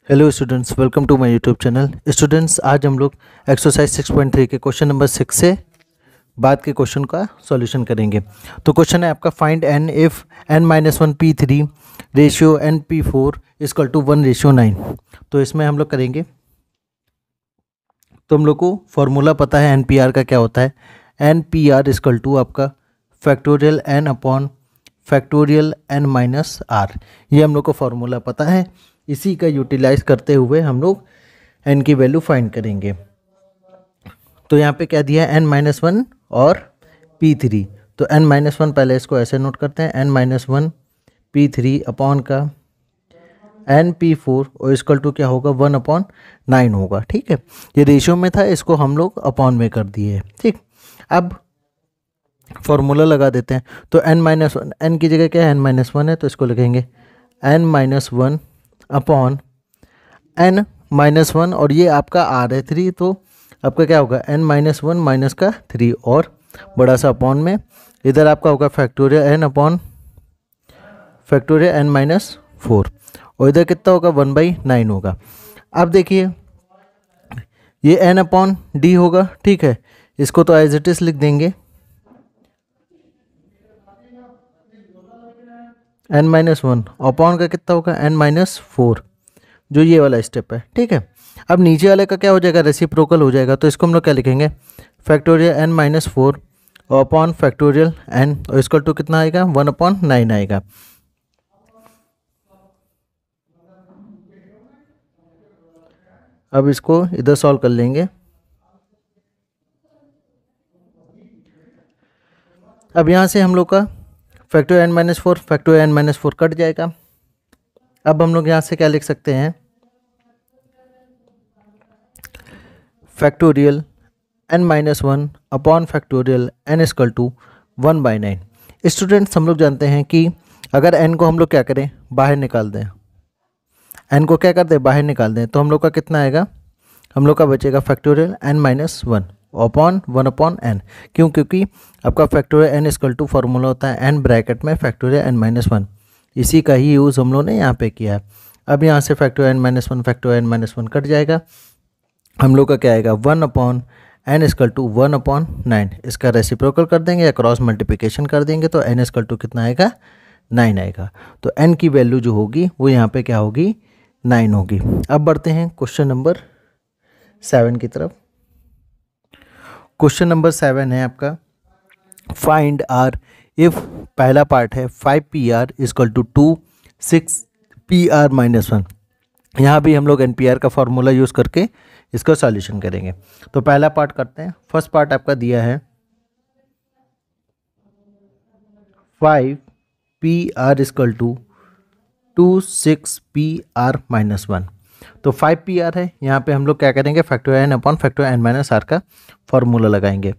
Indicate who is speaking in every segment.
Speaker 1: Hello students, welcome to my YouTube channel. Students, आज हम लोग एक्सरसाइज 6.3 के क्वेश्चन नंबर 6 से बाद के क्वेश्चन का सॉल्यूशन करेंगे। तो क्वेश्चन है आपका, find n if n-1 p3 ratio n p4 equal to 1:9। तो इसमें हम लोग करेंगे, तो हम लोग को फॉर्मूला पता है NPR का क्या होता है। NPR इक्वल टू आपका factorial n upon factorial n-r। ये हम लोग को फॉर्मूला पता है, इसी का यूटिलाइज करते हुए हम लोग n की वैल्यू फाइंड करेंगे। तो यहाँ पे क्या दिया है, n-1 और p3। तो n-1 पहले इसको ऐसे नोट करते हैं, n-1 p3 अपॉन का n p4 और इक्वल टू क्या होगा, 1/9 होगा। ठीक है, ये रेशियो में था, इसको हम लोग अपॉन में कर दिए। ठीक, अब फॉर्मूला लगा देते हैं। तो n-1, n की जगह क्या है, n-1 है, तो इसको लिखेंगे n-1 अपॉन n-1 और ये आपका r है 3, तो आपका क्या होगा n-1 माइनस का 3 और बड़ा सा अपॉन में, इधर आपका होगा factorial n upon factorial n-4 और इधर कितना होगा 1/9 होगा। अब देखिए ये n अपॉन डी होगा। ठीक है, इसको तो एज इट इज लिख देंगे n-1 अपॉन का कितना होगा n-4, जो ये वाला स्टेप है। ठीक है, अब नीचे वाले का क्या हो जाएगा, रेसिप्रोकल हो जाएगा। तो इसको हम लोग क्या लिखेंगे, फैक्टोरियल n-4 और अपॉन फैक्टोरियल n और इसको टू कितना आएगा 1/9 आएगा। अब इसको इधर सॉल्व कर लेंगे। अब यहाँ से हम लोग का factorial n-4 factorial n-4 cut जाएगा। अब हम लोग यहाँ से क्या लिख सकते हैं, factorial n-1 upon factorial n equal to 1/9। Students, हम लोग जानते हैं कि अगर n को हम लोग क्या करें, बाहर निकाल दें, n को क्या कर दें, बाहर निकाल दें, तो हम लोग का कितना आएगा, हम लोग का बचेगा फैक्टोरियल n-1 अपॉन 1/n। क्यों, क्योंकि आपका factorial n equal to formula होता है n ब्रैकेट में फैक्टोरियल n-1, इसी का ही यूज़ हम लोग ने यहाँ पे किया है। अब यहाँ से factorial n-1 factorial n-1 cut जाएगा, हम लोग का क्या आएगा 1/n इक्वल टू 1/9। इसका रेसिप्रोकल कर देंगे या क्रॉस मल्टीप्लिकेशन कर देंगे, तो n इक्वल टू कितना आएगा 9 आएगा। तो n की वैल्यू जो होगी वो यहाँ पे क्या होगी 9 होगी। अब बढ़ते हैं क्वेश्चन नंबर 7 की तरफ। क्वेश्चन नंबर 7 है आपका, फाइंड आर इफ पहला पार्ट है 5pr इक्वल टू 6pr-1। यहाँ भी हम लोग NPR का फॉर्मूला यूज़ करके इसका सॉल्यूशन करेंगे। तो पहला पार्ट करते हैं। फर्स्ट पार्ट आपका दिया है 5pr इक्वल टू 6pr-1। तो 5pr है, यहाँ पे हम लोग क्या करेंगे, factorial n upon factorial n-r का फॉर्मूला लगाएंगे।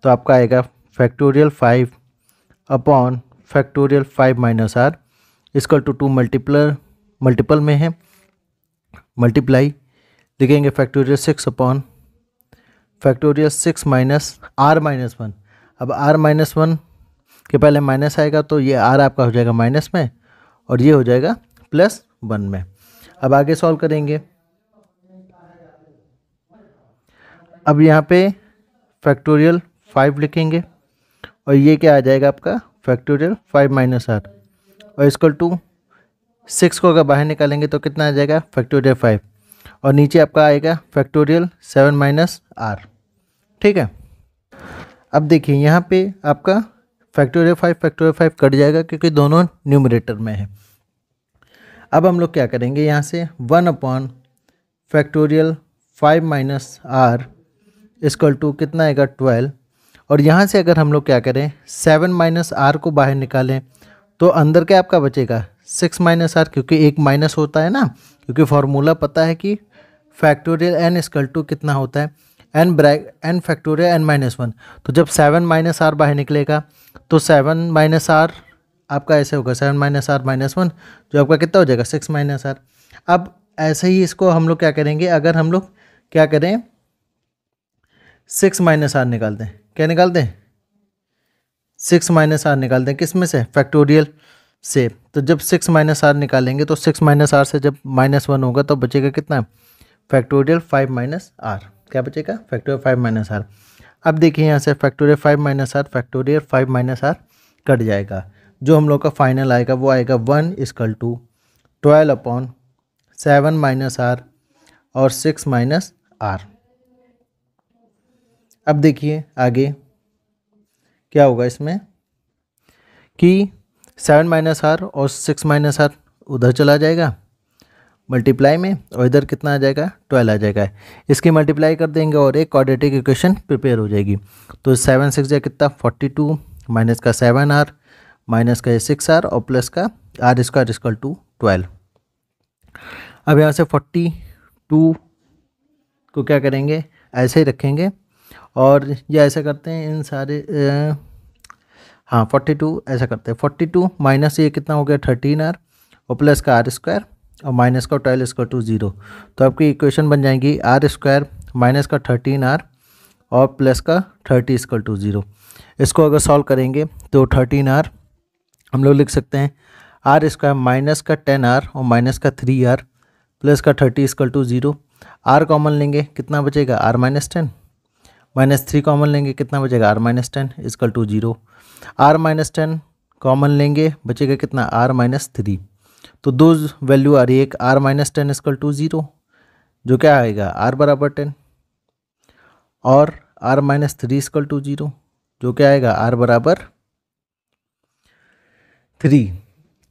Speaker 1: तो आपका आएगा factorial 5 upon factorial 5-r equal to 2 multiple में है, मल्टीप्लाई लिखेंगे factorial 6 upon factorial 6 minus r-1। अब r-1 के पहले माइनस आएगा, तो ये r आपका हो जाएगा माइनस में और ये हो जाएगा +1 में। अब आगे सॉल्व करेंगे। अब यहाँ पे फैक्टोरियल 5 लिखेंगे और ये क्या आ जाएगा आपका फैक्टोरियल 5-r और इक्वल टू 6 को अगर बाहर निकालेंगे तो कितना आ जाएगा फैक्टोरियल 5 और नीचे आपका आएगा फैक्टोरियल 7-r। ठीक है, अब देखिए यहाँ पे आपका फैक्टोरियल 5 कट जाएगा क्योंकि दोनों न्यूमरेटर में है। अब हम लोग क्या करेंगे, यहाँ से 1/5 5-r इक्वल टू कितना आएगा 12 और यहाँ से अगर हम लोग क्या करें 7-r को बाहर निकालें तो अंदर क्या आपका बचेगा 6-r, क्योंकि एक माइनस होता है ना, क्योंकि फॉर्मूला पता है कि फैक्टोरियल n इक्वल टू कितना होता है n फैक्टोरियल n-1। तो जब 7-r बाहर निकलेगा तो 7-r आपका ऐसे होगा 7-r-1, जो आपका कितना हो जाएगा 6-r। अब ऐसे ही इसको हम लोग क्या करेंगे, अगर हम लोग क्या करें 6-r निकाल दें, क्या निकाल दें 6-r निकाल दें, किस में से फैक्टोरियल से। तो जब 6 माइनस आर निकालेंगे तो 6 माइनस आर से जब -1 होगा तो बचेगा कितना, फैक्टोरियल 5 माइनस आर। क्या बचेगा, फैक्टोरियल 5 माइनस आर। अब देखिए यहाँ से factorial 5 minus are, factorial 5 minus are cut जाएगा। जो हम लोग का फाइनल आएगा वो आएगा 1 equal to 12 upon 7 minus R और 6 माइनस आर। अब देखिए आगे क्या होगा इसमें कि 7 माइनस आर और 6 माइनस आर उधर चला जाएगा मल्टीप्लाई में, और इधर कितना आ जाएगा, 12 आ जाएगा। इसकी मल्टीप्लाई कर देंगे और एक क्वाड्रेटिक इक्वेशन प्रिपेयर हो जाएगी। तो 7 6 जा कितना 42, माइनस का 7 आर, माइनस का 6 आर और प्लस का आर स्क्वायर इक्वल टू 12। अब यहाँ से 42 को क्या करेंगे, ऐसे ही रखेंगे और ये ऐसा करते हैं इन सारे हाँ 42 ऐसा करते हैं। 42 माइनस ये कितना हो गया 13 आर और प्लस का आर स्क्वायर और माइनस का 12 इक्वल टू 0। तो आपकी इक्वेशन बन जाएगी आर स्क्वायर माइनस का 13 आर और प्लस का 30 इक्वल टू 0। इसको अगर सॉल्व करेंगे तो 13 आर हम लोग लिख सकते हैं आर स्क्वायर माइनस का 10 आर और माइनस का 3 आर प्लस का 30 इक्वल टू 0। आर कॉमन लेंगे कितना बचेगा आर माइनस 10, माइनस 3 कॉमन लेंगे कितना बचेगा R minus 10 equal to 0। Are minus 10 common लेंगे बचेगा कितना आर माइनस 3। तो दो वैल्यू आ रही है, एक आर माइनस 10 इक्वल टू 0 जो क्या आएगा आर बराबर 10 और आर माइनस 3 इक्वल टू 0 जो क्या आएगा आर बराबर 3।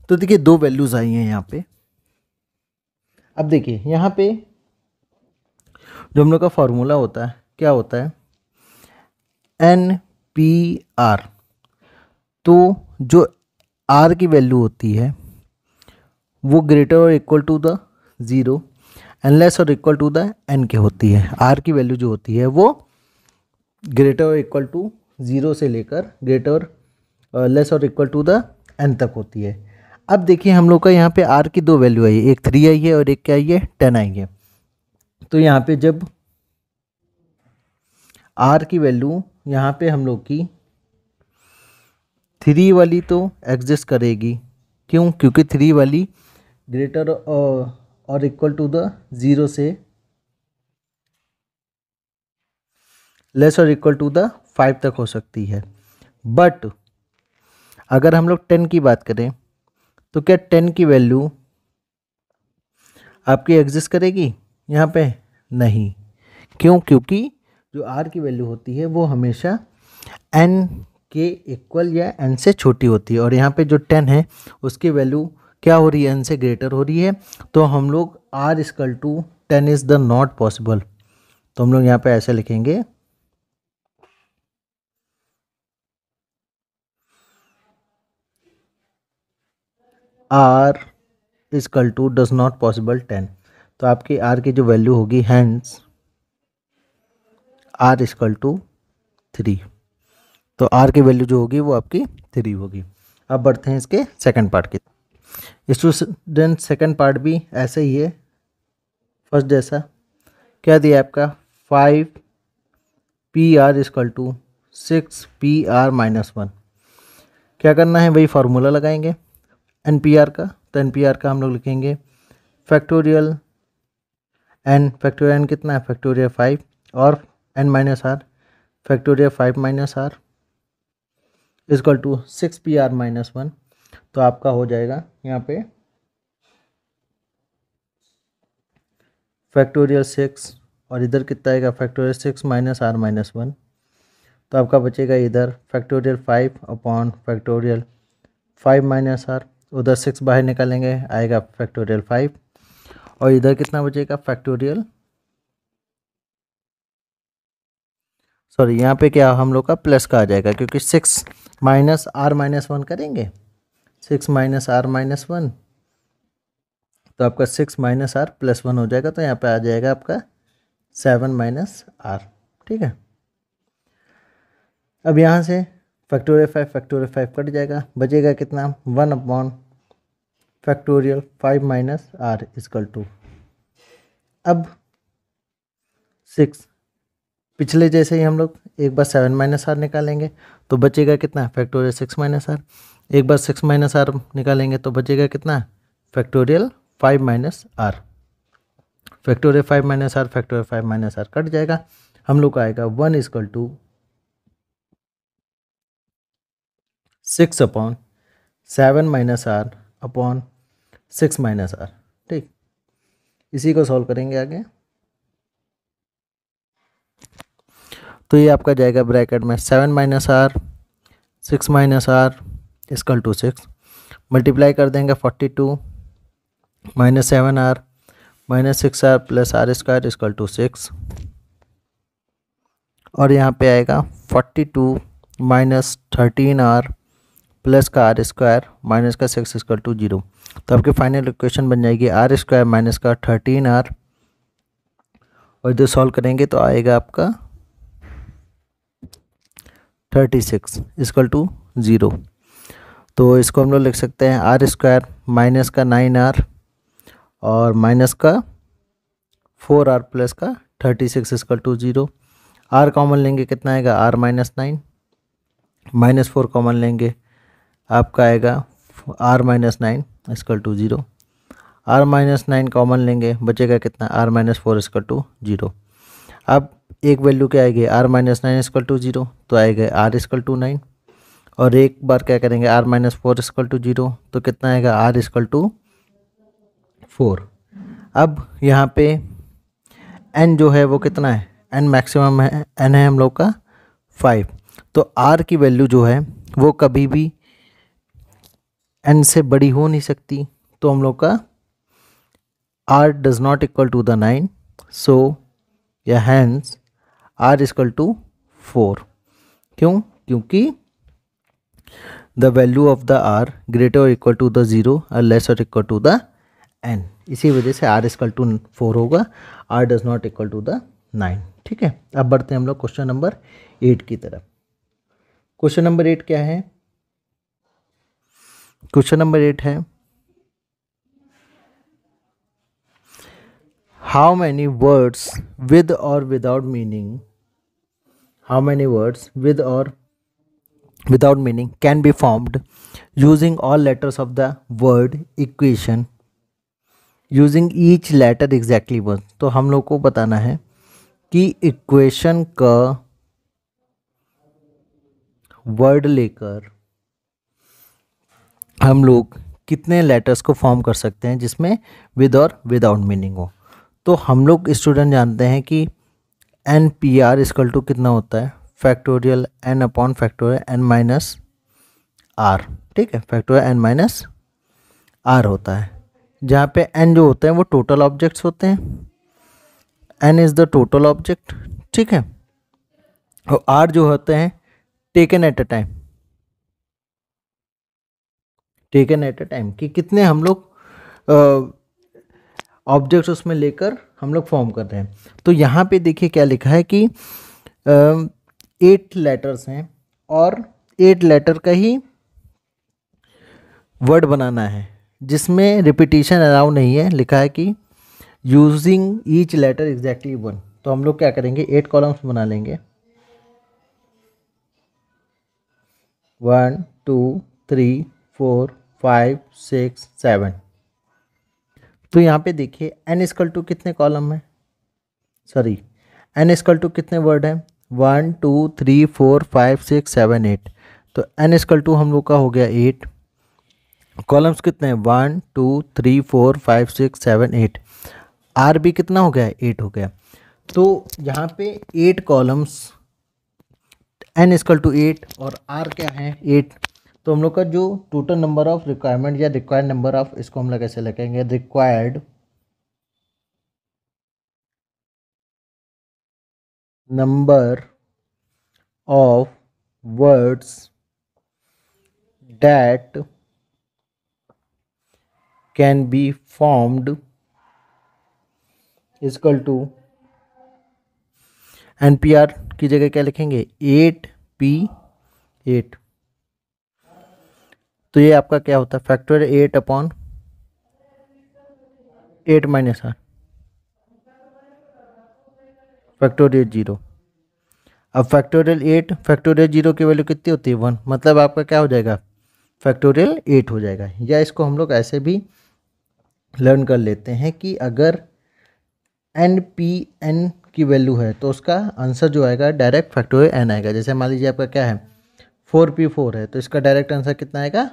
Speaker 1: तो देखिए दो वैल्यूज आई हैं यहाँ पे। अब देखिए यहाँ पे जो हम लोग का फॉर्मूला होता है क्या होता है, एन पी आर। तो जो आर की वैल्यू होती है वो ग्रेटर और equal to the 0 and less और इक्वल टू द एन के होती है। आर की वैल्यू जो होती है वो ग्रेटर और इक्वल टू 0 से लेकर ग्रेटर लेस और इक्वल टू द एन तक होती है। अब देखिए हम लोग का यहाँ पे आर की दो वैल्यू आई है, एक 3 आई है और एक क्या आई है 10 आई है। तो यहाँ पे जब आर की वैल्यू यहाँ पे हम लोग की 3 वाली तो एग्जिस्ट करेगी, क्यों, क्योंकि 3 वाली ग्रेटर और इक्वल टू द 0 से लेस और इक्वल टू द 5 तक हो सकती है। बट अगर हम लोग 10 की बात करें तो क्या 10 की वैल्यू आपकी एग्जिस्ट करेगी यहाँ पे, नहीं। क्यों, क्योंकि जो आर की वैल्यू होती है वो हमेशा एन के इक्वल या एन से छोटी होती है और यहाँ पे जो 10 है उसकी वैल्यू क्या हो रही है एन से ग्रेटर हो रही है। तो हम लोग R equal to 10 is the not possible. तो हम लोग यहाँ पे ऐसे लिखेंगे R equal to does not possible 10। तो आपकी आर की जो वैल्यू होगी हैंस आर इक्वल टू 3। तो आर की वैल्यू जो होगी वो आपकी 3 होगी। अब बढ़ते हैं इसके सेकंड पार्ट की। स्टूडेंट सेकंड पार्ट भी ऐसे ही है फर्स्ट जैसा। क्या दिया आपका 5 P are equal to 6 P are minus 1। क्या करना है, वही फार्मूला लगाएंगे एन पी आर का। तो एन पी आर का हम लोग लिखेंगे फैक्टोरियल एन कितना है फैक्टोरियल 5 और n minus are factorial 5 minus r equal to 6 P are minus 1। तो आपका हो जाएगा यहाँ पे फैक्टोरियल 6 और इधर कितना आएगा फैक्टोरियल 6 माइनस आर माइनस 1। तो आपका बचेगा इधर factorial 5 upon factorial 5 minus r, उधर 6 बाहर निकालेंगे आएगा फैक्टोरियल 5 और इधर कितना बचेगा फैक्टोरियल सॉरी यहाँ पे क्या हम लोग का प्लस का आ जाएगा, क्योंकि 6 माइनस आर माइनस 1 करेंगे 6 माइनस आर माइनस 1 तो आपका 6 माइनस आर प्लस 1 हो जाएगा। तो यहाँ पे आ जाएगा आपका 7 माइनस आर। ठीक है, अब यहाँ से फैक्टोरियल 5 कट जाएगा, बचेगा कितना 1 upon factorial 5 minus r equal to अब 6 पिछले जैसे ही हम लोग एक बार 7 माइनस आर निकालेंगे तो बचेगा कितना, फैक्टोरियल 6 माइनस आर। एक बार 6 माइनस आर निकालेंगे तो बचेगा कितना, factorial 5 minus are. Factorial 5 minus are, factorial 5 minus are cut जाएगा, हम लोग का आएगा 1 equal to 6 upon 7 minus r upon 6 minus r. ठीक, इसी को सॉल्व करेंगे आगे। तो ये आपका जाएगा ब्रैकेट में 7 minus r 6 minus r equal to 6, multiply कर देंगे 42 minus 7 r minus 6 r plus r square equal to 6, और यहाँ पे आएगा 42 माइनस 13 आर प्लस का आर स्क्वायर माइनस का 6 इक्वल टू 0। तो आपकी फाइनल इक्वेशन बन जाएगी आर स्क्वायर माइनस का 13 आर, और जो सॉल्व करेंगे तो आएगा आपका 36 इक्वल टू 0। तो इसको हम लोग लिख सकते हैं आर स्क्वायर माइनस का 9 आर और माइनस का 4 आर प्लस का 36 इक्वल टू 0। आर कॉमन लेंगे कितना आएगा, आर माइनस 9, माइनस 4 कॉमन लेंगे आपका आएगा r minus 9 equal to 0। Are minus 9 common लेंगे बचेगा कितना, आर माइनस 4 इक्वल टू 0। अब एक वैल्यू क्या आएगी, आर माइनस 9 इक्वल टू 0, तो आएगा आर इक्वल टू 9, और एक बार क्या करेंगे आर माइनस 4 इक्वल टू 0, तो कितना आएगा आर इक्वल टू 4। अब यहाँ पे n जो है वो कितना है, n मैक्सिमम है, n है हम लोग का 5। तो r की वैल्यू जो है वो कभी भी n से बड़ी हो नहीं सकती, तो हम लोग का r does not equal to the 9, so या हैंस r इक्वल टू 4। क्यों, क्योंकि the value of the r greater और इक्वल टू द 0 और लेस और इक्वल टू द n, इसी वजह से r इक्वल टू 4 होगा, r does not equal to the 9। ठीक है, अब बढ़ते हैं हम लोग क्वेश्चन नंबर 8 की तरफ। क्वेश्चन नंबर 8 क्या है, क्वेश्चन नंबर 8 है हाउ मैनी वर्ड्स विद और without meaning, how many words with और without meaning can be formed using all letters of the word equation using each letter exactly once। तो हम लोग को बताना है कि इक्वेशन का वर्ड लेकर हम लोग कितने लेटर्स को फॉर्म कर सकते हैं जिसमें विद और विदाउट मीनिंग हो। तो हम लोग स्टूडेंट जानते हैं कि n P are equal to कितना होता है, factorial n upon factorial n minus r. ठीक है, फैक्टोरियल n माइनस आर होता है, जहाँ पे n जो होते हैं वो टोटल ऑब्जेक्ट्स होते हैं, n is the total object. ठीक है, और r जो होते हैं taken at a time, taken at a time कि कितने हम लोग ऑब्जेक्ट्स उसमें लेकर हम लोग फॉर्म कर रहे हैं। तो यहाँ पे देखिए क्या लिखा है कि 8 लेटर्स हैं और 8 लेटर का ही वर्ड बनाना है जिसमें रिपीटिशन अलाउ नहीं है। लिखा है कि यूजिंग ईच लेटर एग्जैक्टली 1। तो हम लोग क्या करेंगे, 8 कॉलम्स बना लेंगे, 1 2 3 4 5 6 7। तो यहाँ पे देखिए n इक्वल टू कितने कॉलम है, सॉरी n इक्वल टू कितने वर्ड हैं, 1 2 3 4 5 6 7 8। तो n इक्वल टू हम लोग का हो गया 8, कॉलम्स कितने हैं 1 2 3 4 5 6 7 8, r भी कितना हो गया 8 हो गया। तो यहाँ पे 8 कॉलम्स, n इक्वल टू 8 और r क्या है 8। तो हम लोग का जो टोटल नंबर ऑफ रिक्वायरमेंट या रिक्वायर्ड नंबर ऑफ, इसको हम लोग कैसे लिखेंगे, required number of words that can be formed equal to NPR की जगह क्या लिखेंगे 8P8। तो ये आपका क्या होता है, factorial 8 upon 8 minus are factorial 0। अब फैक्टोरियल 8 फैक्टोरियल 0 की वैल्यू कितनी होती है 1, मतलब आपका क्या हो जाएगा फैक्टोरियल 8 हो जाएगा। या इसको हम लोग ऐसे भी लर्न कर लेते हैं कि अगर एन पी एन की वैल्यू है तो उसका आंसर जो आएगा डायरेक्ट फैक्टोरियल एन आएगा। जैसे मान लीजिए आपका क्या है 4p4 है तो इसका डायरेक्ट आंसर कितना आएगा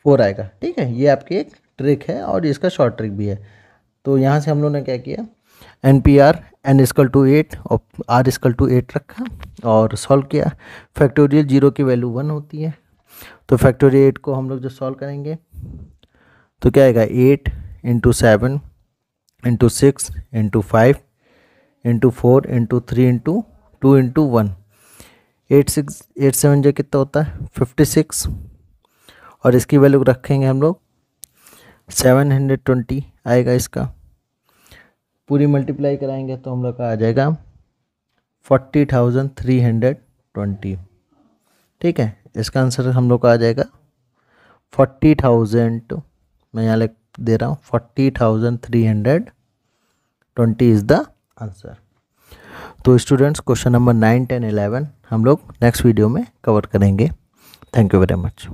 Speaker 1: 4 आएगा। ठीक है, ये आपकी एक ट्रिक है और इसका शॉर्ट ट्रिक भी है। तो यहाँ से हम लोगों ने क्या किया n P r n equal to 8 और आर इक्वल टू 8 रखा और सॉल्व किया। फैक्टोरियल 0 की वैल्यू 1 होती है तो फैक्टोरियल 8 को हम लोग जो सॉल्व करेंगे तो क्या आएगा 8 into 7 into 6 into 5 into 4 into 3 into 2 into 1 8 7 जो कितना होता है 56 और इसकी वैल्यू रखेंगे हम लोग 720 आएगा। इसका पूरी मल्टीप्लाई कराएंगे तो हम लोग का आ जाएगा 40,320। ठीक है, इसका आंसर हम लोग का आ जाएगा 40,000, मैं यहाँ लिख दे रहा हूँ 40,320 इज़ द आंसर। तो स्टूडेंट्स क्वेश्चन नंबर 9, 10, 11 हम लोग नेक्स्ट वीडियो में कवर करेंगे। Thank you very much.